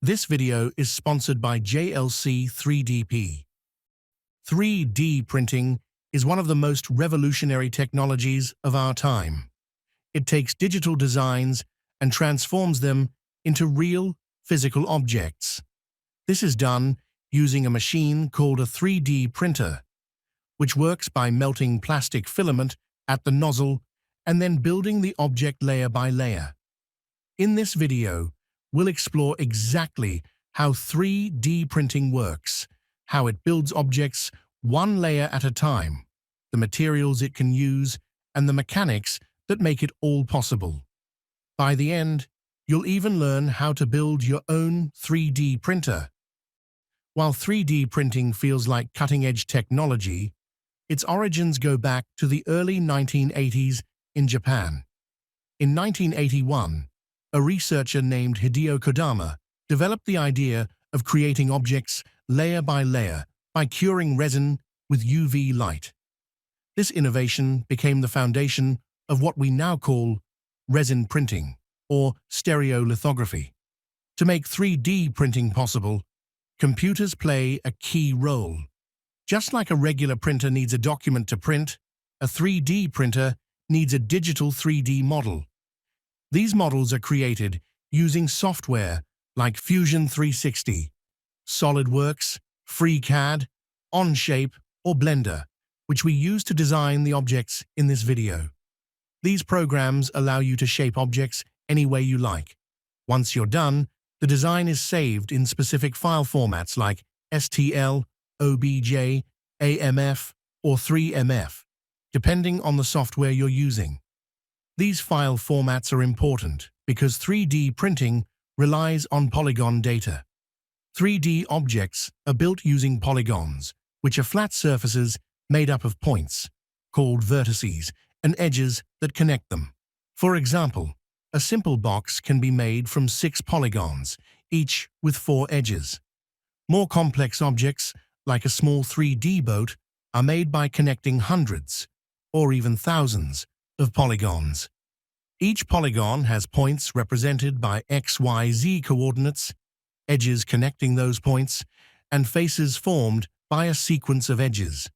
This video is sponsored by JLC 3DP. 3D printing is one of the most revolutionary technologies of our time. It takes digital designs and transforms them into real, physical objects. This is done using a machine called a 3D printer, which works by melting plastic filament at the nozzle and then building the object layer by layer. In this video, we'll explore exactly how 3D printing works, how it builds objects one layer at a time, the materials it can use, and the mechanics that make it all possible. By the end, you'll even learn how to build your own 3D printer. While 3D printing feels like cutting-edge technology, its origins go back to the early 1980s in Japan. In 1981, a researcher named Hideo Kodama developed the idea of creating objects layer by layer by curing resin with UV light. This innovation became the foundation of what we now call resin printing, or stereolithography. To make 3D printing possible, computers play a key role. Just like a regular printer needs a document to print, a 3D printer needs a digital 3D model. These models are created using software like Fusion 360, SolidWorks, FreeCAD, Onshape, or Blender, which we use to design the objects in this video. These programs allow you to shape objects any way you like. Once you're done, the design is saved in specific file formats like STL, OBJ, AMF, or 3MF, depending on the software you're using. These file formats are important because 3D printing relies on polygon data. 3D objects are built using polygons, which are flat surfaces made up of points, called vertices, and edges that connect them. For example, a simple box can be made from 6 polygons, each with 4 edges. More complex objects, like a small 3D boat, are made by connecting hundreds, or even thousands, of polygons. Each polygon has points represented by X, Y, Z coordinates, edges connecting those points, and faces formed by a sequence of edges.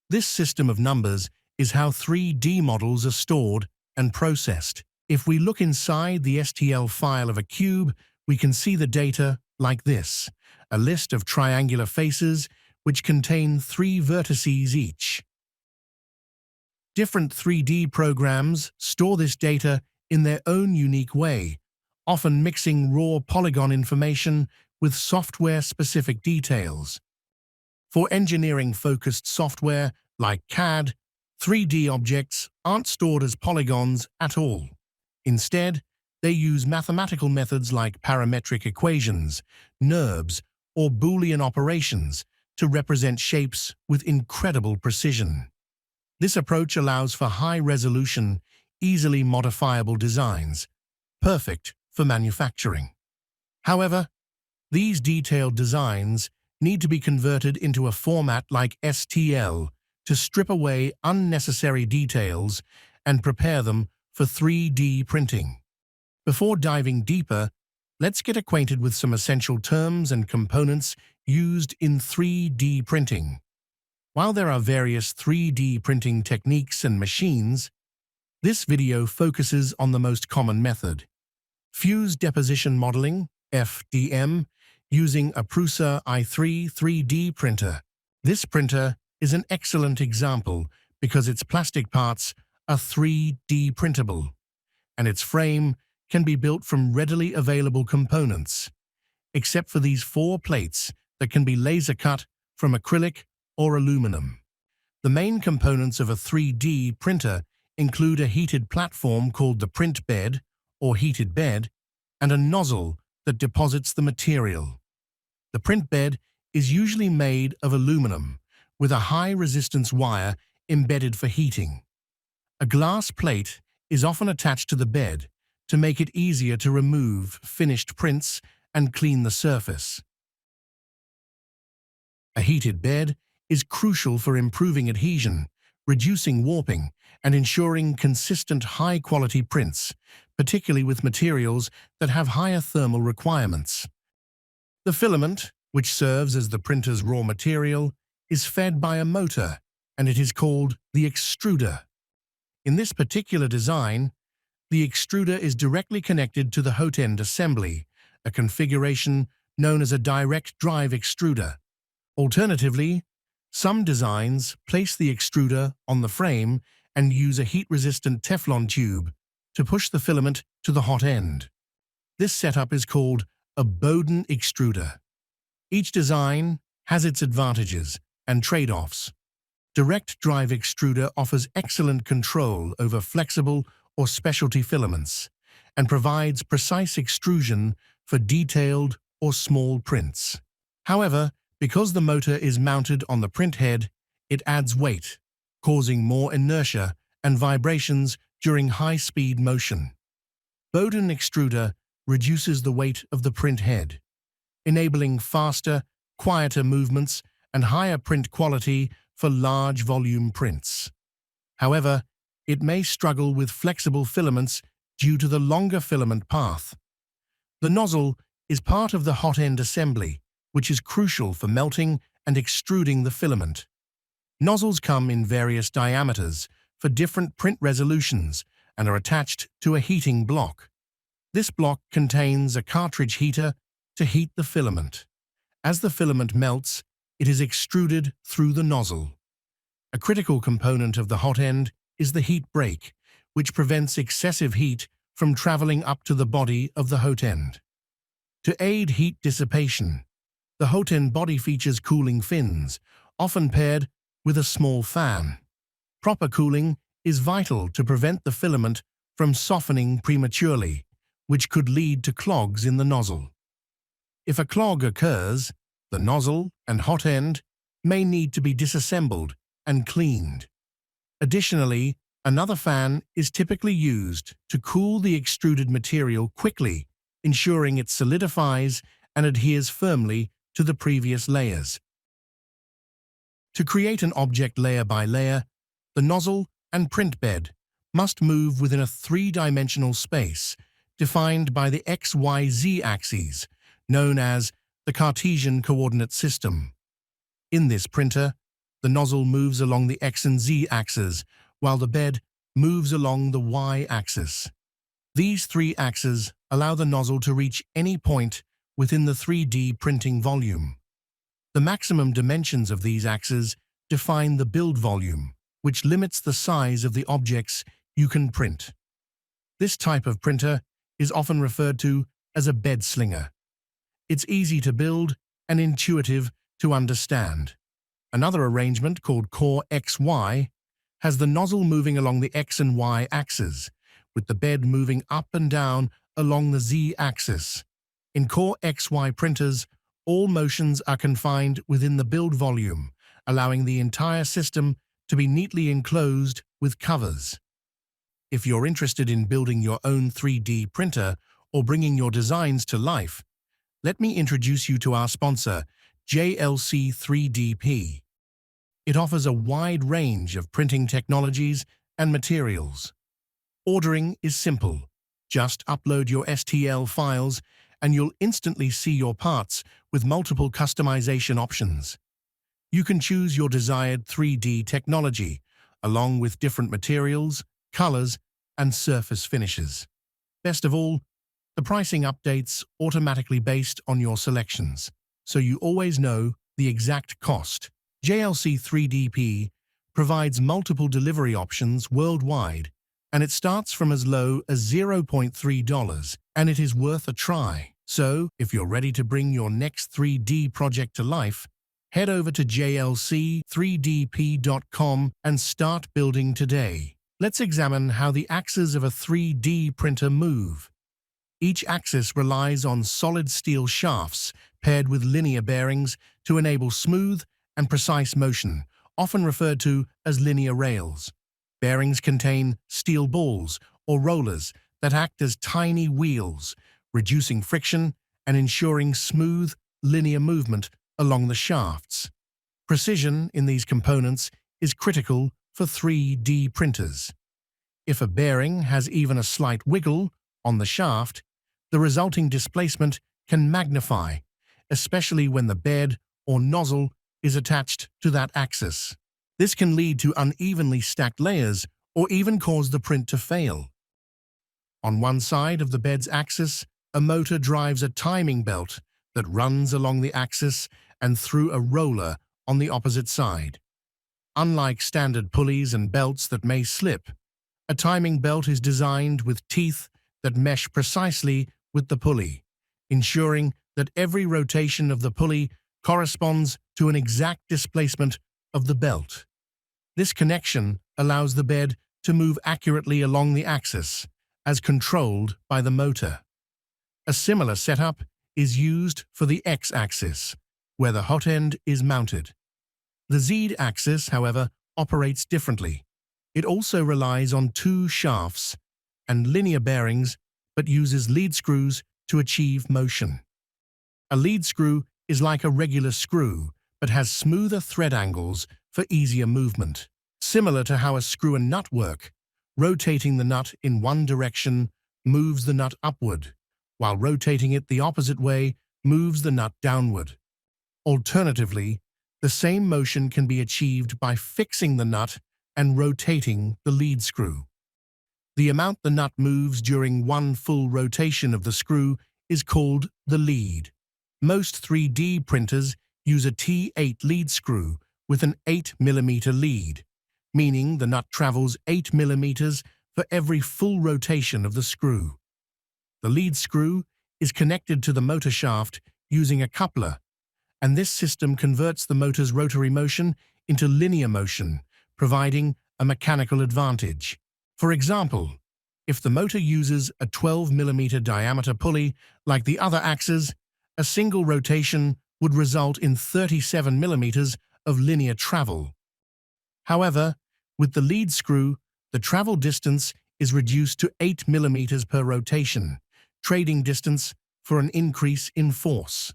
This system of numbers is how 3D models are stored and processed. If we look inside the STL file of a cube, we can see the data like this, a list of triangular faces which contain 3 vertices each. Different 3D programs store this data in their own unique way, often mixing raw polygon information with software-specific details. For engineering-focused software like CAD, 3D objects aren't stored as polygons at all. Instead, they use mathematical methods like parametric equations, NURBS, or Boolean operations to represent shapes with incredible precision. This approach allows for high-resolution, easily modifiable designs, perfect for manufacturing. However, these detailed designs need to be converted into a format like STL to strip away unnecessary details and prepare them for 3D printing. Before diving deeper, let's get acquainted with some essential terms and components used in 3D printing. While there are various 3D printing techniques and machines, this video focuses on the most common method, fused deposition modeling, FDM, using a Prusa i3 3D printer. This printer is an excellent example because its plastic parts are 3D printable, and its frame can be built from readily available components, except for these 4 plates that can be laser cut from acrylic or aluminum. The main components of a 3D printer include a heated platform called the print bed, or heated bed, and a nozzle that deposits the material. The print bed is usually made of aluminum, with a high-resistance wire embedded for heating. A glass plate is often attached to the bed to make it easier to remove finished prints and clean the surface. A heated bed is crucial for improving adhesion, reducing warping, and ensuring consistent high-quality prints, particularly with materials that have higher thermal requirements. The filament, which serves as the printer's raw material, is fed by a motor, and it is called the extruder. In this particular design, the extruder is directly connected to the hot end assembly, a configuration known as a direct drive extruder. Alternatively, some designs place the extruder on the frame and use a heat-resistant Teflon tube to push the filament to the hot end. This setup is called a Bowden extruder. Each design has its advantages and trade-offs. Direct drive extruder offers excellent control over flexible or specialty filaments and provides precise extrusion for detailed or small prints. However, because the motor is mounted on the print head, it adds weight, causing more inertia and vibrations during high-speed motion. Bowden extruder reduces the weight of the print head, enabling faster, quieter movements and higher print quality for large volume prints. However, it may struggle with flexible filaments due to the longer filament path. The nozzle is part of the hot end assembly, which is crucial for melting and extruding the filament. Nozzles come in various diameters for different print resolutions and are attached to a heating block. This block contains a cartridge heater to heat the filament. As the filament melts, it is extruded through the nozzle. A critical component of the hot end is the heat break, which prevents excessive heat from traveling up to the body of the hot end. To aid heat dissipation, the hot end body features cooling fins, often paired with a small fan. Proper cooling is vital to prevent the filament from softening prematurely, which could lead to clogs in the nozzle. If a clog occurs, the nozzle and hot end may need to be disassembled and cleaned. Additionally, another fan is typically used to cool the extruded material quickly, ensuring it solidifies and adheres firmly to the previous layers. To create an object layer by layer, the nozzle and print bed must move within a three-dimensional space defined by the XYZ axes, known as the Cartesian coordinate system. In this printer, the nozzle moves along the X and Z axes, while the bed moves along the Y axis. These three axes allow the nozzle to reach any point within the 3D printing volume. The maximum dimensions of these axes define the build volume, which limits the size of the objects you can print. This type of printer is often referred to as a bed slinger. It's easy to build and intuitive to understand. Another arrangement, called CoreXY, has the nozzle moving along the X and Y axes, with the bed moving up and down along the Z axis. In CoreXY printers, all motions are confined within the build volume, allowing the entire system to be neatly enclosed with covers. If you're interested in building your own 3D printer or bringing your designs to life, let me introduce you to our sponsor, JLC 3DP. It offers a wide range of printing technologies and materials. Ordering is simple. Just upload your STL files and you'll instantly see your parts with multiple customization options. You can choose your desired 3D technology, along with different materials, colors, and surface finishes. Best of all, the pricing updates automatically based on your selections, so you always know the exact cost. JLC 3DP provides multiple delivery options worldwide, and it starts from as low as $0.3, and it is worth a try. So, if you're ready to bring your next 3D project to life, head over to jlc3dp.com and start building today. Let's examine how the axes of a 3D printer move. Each axis relies on solid steel shafts paired with linear bearings to enable smooth and precise motion, often referred to as linear rails. Bearings contain steel balls or rollers that act as tiny wheels, reducing friction and ensuring smooth, linear movement along the shafts. Precision in these components is critical for 3D printers. If a bearing has even a slight wiggle on the shaft, the resulting displacement can magnify, especially when the bed or nozzle is attached to that axis. This can lead to unevenly stacked layers or even cause the print to fail. On one side of the bed's axis, a motor drives a timing belt that runs along the axis and through a roller on the opposite side. Unlike standard pulleys and belts that may slip, a timing belt is designed with teeth that mesh precisely with the pulley, ensuring that every rotation of the pulley corresponds to an exact displacement of the belt. This connection allows the bed to move accurately along the axis, as controlled by the motor. A similar setup is used for the X-axis, where the hot end is mounted. The Z-axis, however, operates differently. It also relies on two shafts and linear bearings, but uses lead screws to achieve motion. A lead screw is like a regular screw, but has smoother thread angles for easier movement. Similar to how a screw and nut work, rotating the nut in one direction moves the nut upward, while rotating it the opposite way moves the nut downward. Alternatively, the same motion can be achieved by fixing the nut and rotating the lead screw. The amount the nut moves during one full rotation of the screw is called the lead. Most 3D printers use a T8 lead screw with an 8mm lead, meaning the nut travels 8mm for every full rotation of the screw. The lead screw is connected to the motor shaft using a coupler, and this system converts the motor's rotary motion into linear motion, providing a mechanical advantage. For example, if the motor uses a 12mm diameter pulley like the other axes, a single rotation would result in 37mm of linear travel. However, with the lead screw, the travel distance is reduced to 8mm per rotation, trading distance for an increase in force.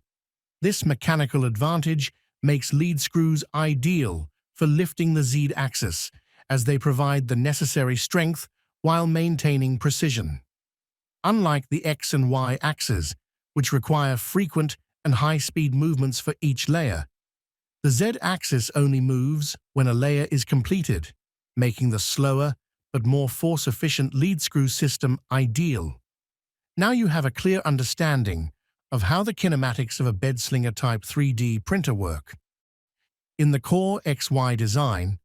This mechanical advantage makes lead screws ideal for lifting the Z-axis, as they provide the necessary strength while maintaining precision. Unlike the X and Y axes, which require frequent and high-speed movements for each layer, the Z-axis only moves when a layer is completed, making the slower but more force-efficient lead screw system ideal. Now you have a clear understanding of how the kinematics of a bedslinger type 3D printer work. In the CoreXY design,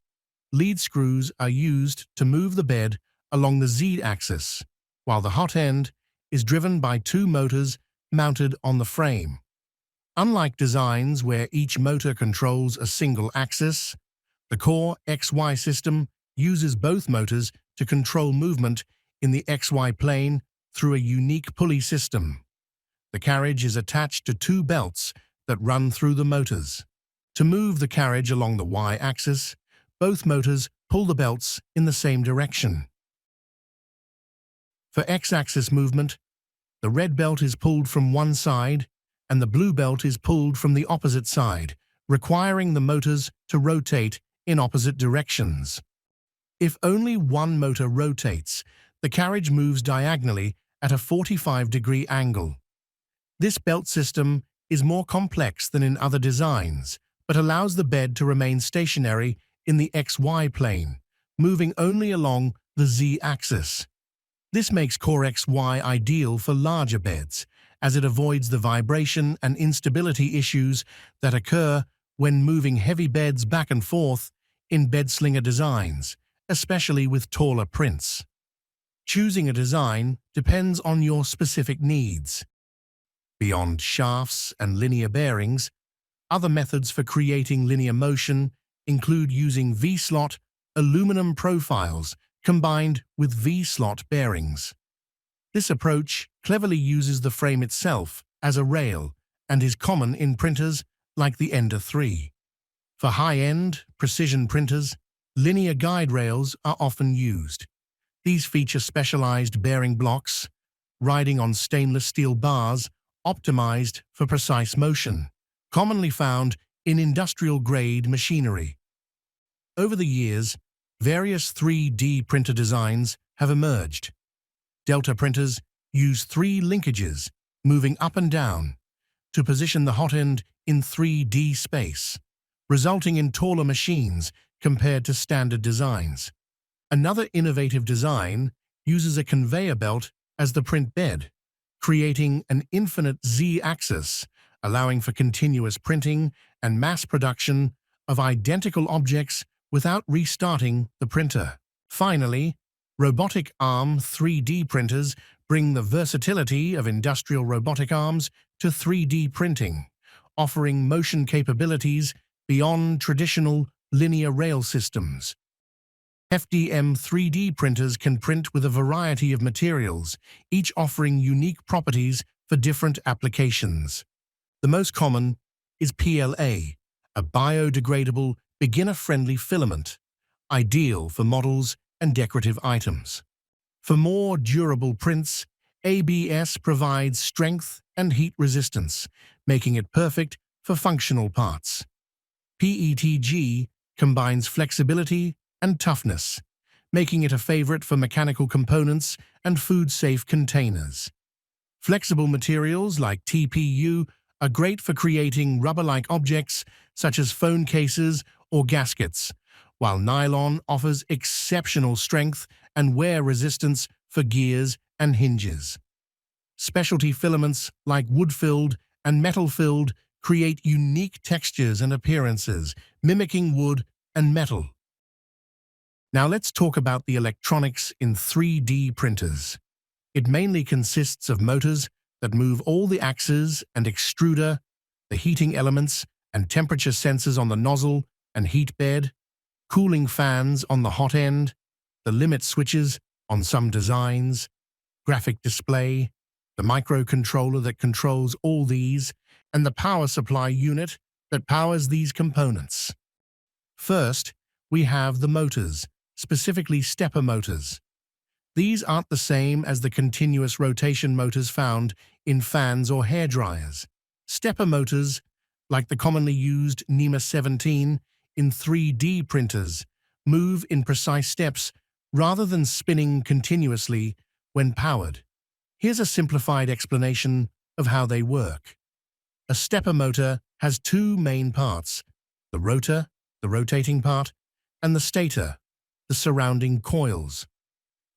lead screws are used to move the bed along the Z-axis, while the hot end is driven by two motors mounted on the frame. Unlike designs where each motor controls a single axis, the CoreXY system uses both motors to control movement in the XY plane through a unique pulley system. The carriage is attached to two belts that run through the motors. To move the carriage along the Y-axis, both motors pull the belts in the same direction. For X-axis movement, the red belt is pulled from one side and the blue belt is pulled from the opposite side, requiring the motors to rotate in opposite directions. If only one motor rotates, the carriage moves diagonally at a 45-degree angle. This belt system is more complex than in other designs, but allows the bed to remain stationary in the XY plane, moving only along the Z-axis. This makes CoreXY ideal for larger beds, as it avoids the vibration and instability issues that occur when moving heavy beds back and forth in bedslinger designs, especially with taller prints. Choosing a design depends on your specific needs. Beyond shafts and linear bearings, other methods for creating linear motion include using V-slot aluminum profiles combined with V-slot bearings. This approach cleverly uses the frame itself as a rail and is common in printers like the Ender 3. For high-end, precision printers, linear guide rails are often used. These feature specialized bearing blocks, riding on stainless steel bars optimized for precise motion, commonly found in industrial-grade machinery. Over the years, various 3D printer designs have emerged. Delta printers use 3 linkages, moving up and down, to position the hot end in 3D space, resulting in taller machines compared to standard designs. Another innovative design uses a conveyor belt as the print bed, creating an infinite Z-axis, allowing for continuous printing and mass production of identical objects without restarting the printer. Finally, robotic arm 3D printers bring the versatility of industrial robotic arms to 3D printing, offering motion capabilities beyond traditional linear rail systems. FDM 3D printers can print with a variety of materials, each offering unique properties for different applications. The most common is PLA, a biodegradable, beginner-friendly filament, ideal for models and decorative items. For more durable prints, ABS provides strength and heat resistance, making it perfect for functional parts. PETG combines flexibility and toughness, making it a favorite for mechanical components and food-safe containers. Flexible materials like TPU are great for creating rubber-like objects such as phone cases or gaskets, while nylon offers exceptional strength and wear resistance for gears and hinges. Specialty filaments like wood-filled and metal-filled create unique textures and appearances, mimicking wood and metal. Now let's talk about the electronics in 3D printers. It mainly consists of motors that move all the axes and extruder, the heating elements and temperature sensors on the nozzle and heat bed, cooling fans on the hot end, the limit switches on some designs, graphic display, the microcontroller that controls all these, and the power supply unit that powers these components. First, we have the motors, specifically stepper motors. These aren't the same as the continuous rotation motors found in fans or hairdryers. Stepper motors, like the commonly used NEMA 17 in 3D printers, move in precise steps rather than spinning continuously when powered. Here's a simplified explanation of how they work. A stepper motor has two main parts: the rotor, the rotating part, and the stator, the surrounding coils.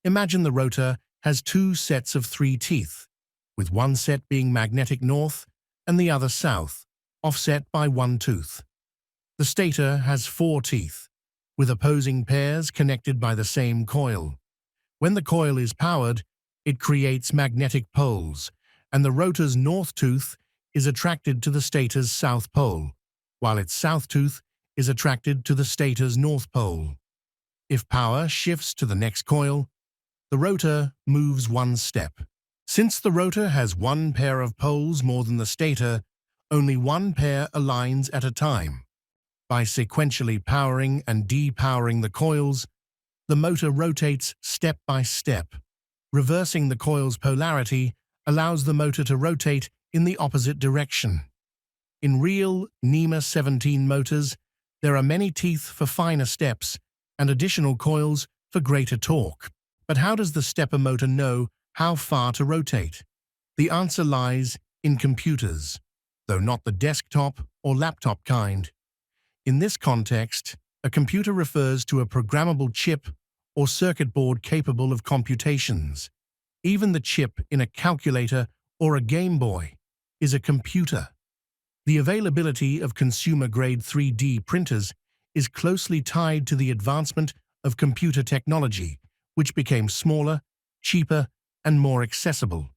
Imagine the rotor has two sets of 3 teeth, with one set being magnetic north and the other south, offset by 1 tooth. The stator has 4 teeth, with opposing pairs connected by the same coil. When the coil is powered, it creates magnetic poles, and the rotor's north tooth is attracted to the stator's south pole, while its south tooth is attracted to the stator's north pole. If power shifts to the next coil, the rotor moves one step. Since the rotor has one pair of poles more than the stator, only one pair aligns at a time. By sequentially powering and depowering the coils, the motor rotates step by step. Reversing the coil's polarity allows the motor to rotate in the opposite direction. In real NEMA 17 motors, there are many teeth for finer steps and additional coils for greater torque. But how does the stepper motor know how far to rotate? The answer lies in computers, though not the desktop or laptop kind. In this context, a computer refers to a programmable chip or circuit board capable of computations. Even the chip in a calculator or a Game Boy is a computer. The availability of consumer-grade 3D printers is closely tied to the advancement of computer technology, which became smaller, cheaper, and more accessible.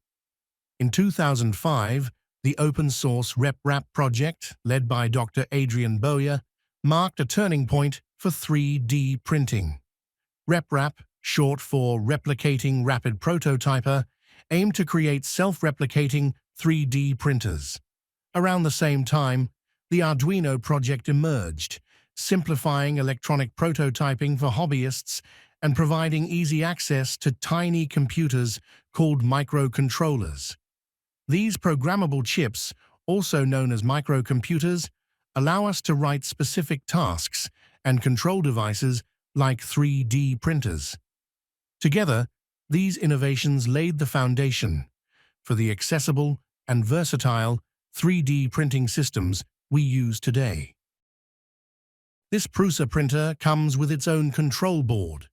In 2005, the open-source RepRap project, led by Dr. Adrian Boyer, marked a turning point for 3D printing. RepRap, short for Replicating Rapid Prototyper, aimed to create self-replicating 3D printers. Around the same time, the Arduino project emerged, simplifying electronic prototyping for hobbyists and providing easy access to tiny computers called microcontrollers. These programmable chips, also known as microcomputers, allow us to write specific tasks and control devices like 3D printers. Together, these innovations laid the foundation for the accessible and versatile 3D printing systems we use today. This Prusa printer comes with its own control board,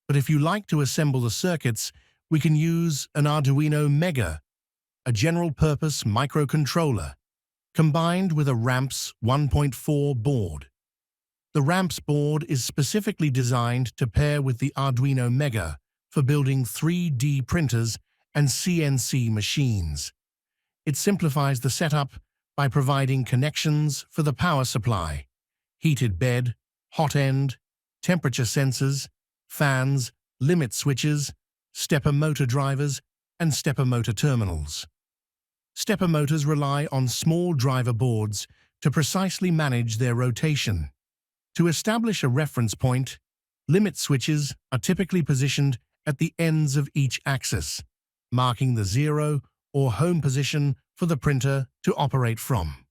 but if you like to assemble the circuits, we can use an Arduino Mega, a general-purpose microcontroller, combined with a RAMPS 1.4 board. The RAMPS board is specifically designed to pair with the Arduino Mega for building 3D printers and CNC machines. It simplifies the setup by providing connections for the power supply, heated bed, hot end, temperature sensors, fans, limit switches, stepper motor drivers, and stepper motor terminals. Stepper motors rely on small driver boards to precisely manage their rotation. To establish a reference point, limit switches are typically positioned at the ends of each axis, marking the 0 or home position for the printer to operate from.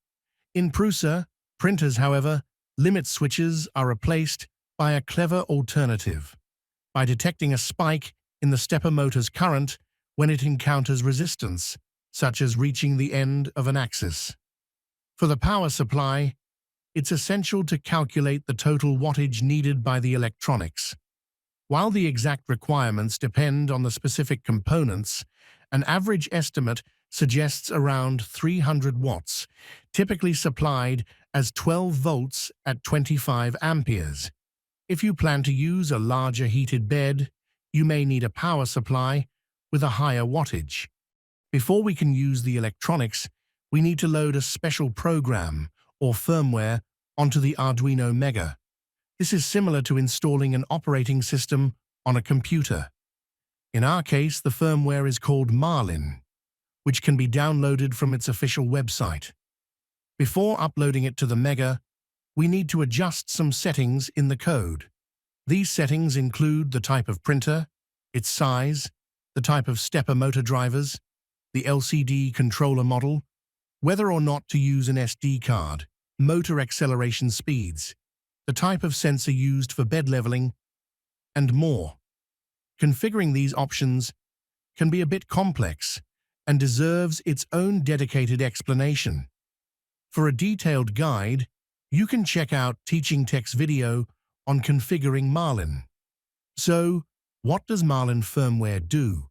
In Prusa printers, however, limit switches are replaced by a clever alternative, by detecting a spike in the stepper motor's current when it encounters resistance, such as reaching the end of an axis. For the power supply, it's essential to calculate the total wattage needed by the electronics. While the exact requirements depend on the specific components, an average estimate suggests around 300 watts, typically supplied as 12 volts at 25 amperes. If you plan to use a larger heated bed, you may need a power supply with a higher wattage. Before we can use the electronics, we need to load a special program or firmware onto the Arduino Mega. This is similar to installing an operating system on a computer. In our case, the firmware is called Marlin, which can be downloaded from its official website. Before uploading it to the Mega, we need to adjust some settings in the code. These settings include the type of printer, its size, the type of stepper motor drivers, the LCD controller model, whether or not to use an SD card, motor acceleration speeds, the type of sensor used for bed leveling, and more. Configuring these options can be a bit complex and deserves its own dedicated explanation. For a detailed guide, you can check out Teaching Tech's video on configuring Marlin. So, what does Marlin firmware do?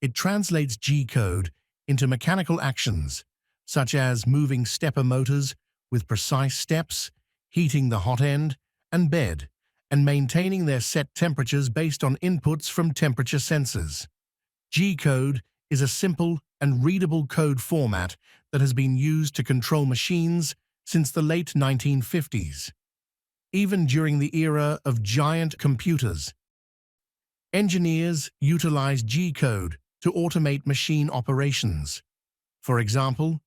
It translates G-code into mechanical actions, such as moving stepper motors with precise steps, heating the hot end and bed, and maintaining their set temperatures based on inputs from temperature sensors. G-code is a simple and readable code format that has been used to control machines since the late 1950s. Even during the era of giant computers, engineers utilized G-code to automate machine operations. For example,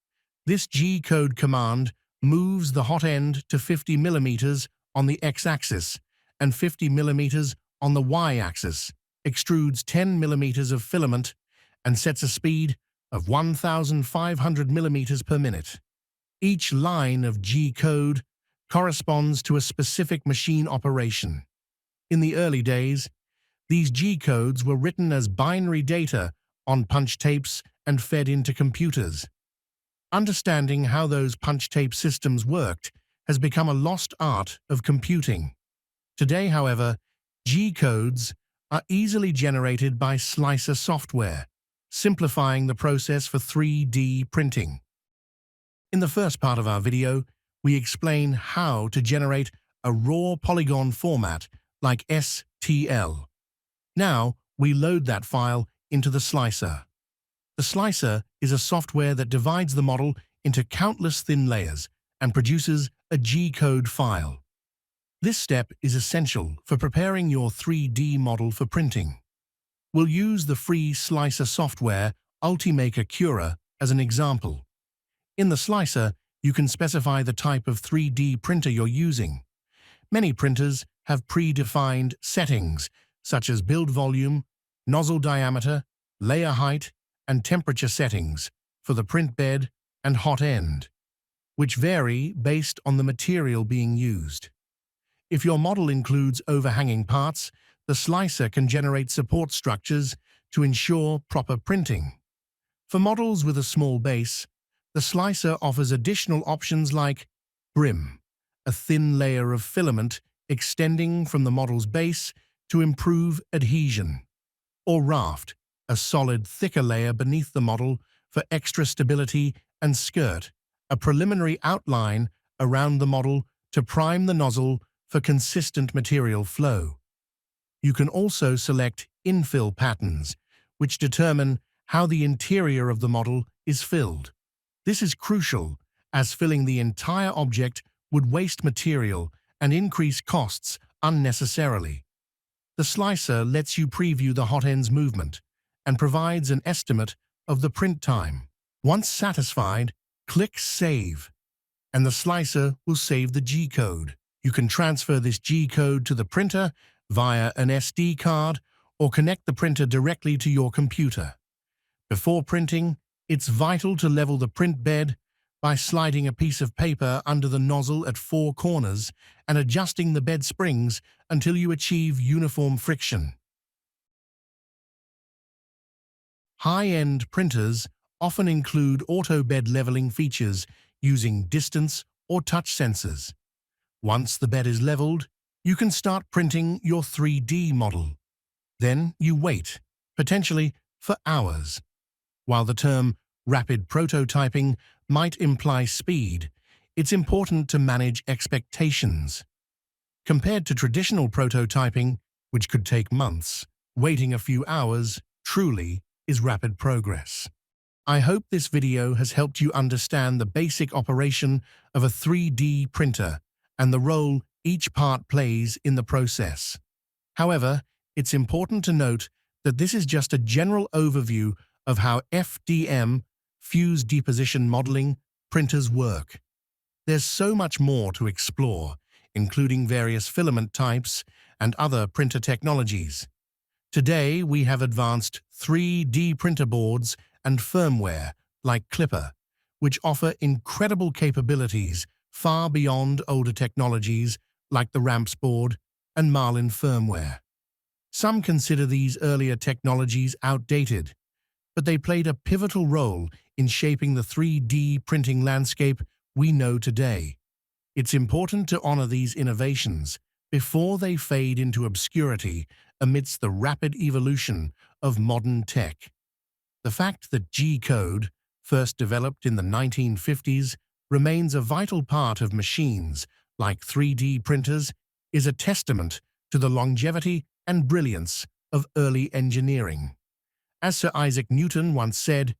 this G-code command moves the hot end to 50 millimeters on the x-axis and 50 millimeters on the y-axis, extrudes 10 millimeters of filament, and sets a speed of 1,500 millimeters per minute. Each line of G-code corresponds to a specific machine operation. In the early days, these G-codes were written as binary data on punch tapes and fed into computers. Understanding how those punch tape systems worked has become a lost art of computing. Today, however, G-codes are easily generated by slicer software, simplifying the process for 3D printing. In the first part of our video, we explain how to generate a raw polygon format like STL. Now, we load that file into the slicer. The slicer is a software that divides the model into countless thin layers and produces a G-code file. This step is essential for preparing your 3D model for printing. We'll use the free slicer software Ultimaker Cura as an example. In the slicer, you can specify the type of 3D printer you're using. Many printers have predefined settings such as build volume, nozzle diameter, layer height, and temperature settings for the print bed and hot end, which vary based on the material being used. If your model includes overhanging parts, the slicer can generate support structures to ensure proper printing. For models with a small base, The slicer offers additional options like brim, a thin layer of filament extending from the model's base to improve adhesion, or raft, a solid, thicker layer beneath the model for extra stability, and skirt, a preliminary outline around the model to prime the nozzle for consistent material flow. You can also select infill patterns, which determine how the interior of the model is filled. This is crucial, as filling the entire object would waste material and increase costs unnecessarily. The slicer lets you preview the hot end's movement and provides an estimate of the print time. Once satisfied, click Save, and the slicer will save the G-code. You can transfer this G-code to the printer via an SD card or connect the printer directly to your computer. Before printing, it's vital to level the print bed by sliding a piece of paper under the nozzle at 4 corners and adjusting the bed springs until you achieve uniform friction. High-end printers often include auto bed leveling features using distance or touch sensors. Once the bed is leveled, you can start printing your 3D model. Then you wait, potentially for hours. While the term rapid prototyping might imply speed, it's important to manage expectations. Compared to traditional prototyping, which could take months, waiting a few hours truly is rapid progress. I hope this video has helped you understand the basic operation of a 3D printer and the role each part plays in the process. However, it's important to note that this is just a general overview of how FDM, fused deposition modeling, printers work. There's so much more to explore, including various filament types and other printer technologies. Today, we have advanced 3D printer boards and firmware like Clipper, which offer incredible capabilities far beyond older technologies like the Ramps board and Marlin firmware. Some consider these earlier technologies outdated, but they played a pivotal role in shaping the 3D printing landscape we know today. It's important to honor these innovations before they fade into obscurity amidst the rapid evolution of modern tech. The fact that G-code, first developed in the 1950s, remains a vital part of machines like 3D printers is a testament to the longevity and brilliance of early engineering. As Sir Isaac Newton once said,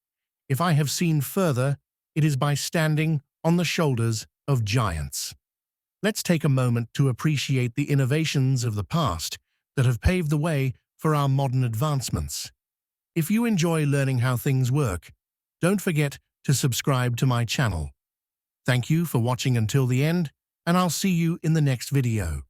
"If I have seen further, it is by standing on the shoulders of giants." Let's take a moment to appreciate the innovations of the past that have paved the way for our modern advancements. If you enjoy learning how things work, don't forget to subscribe to my channel. Thank you for watching until the end, and I'll see you in the next video.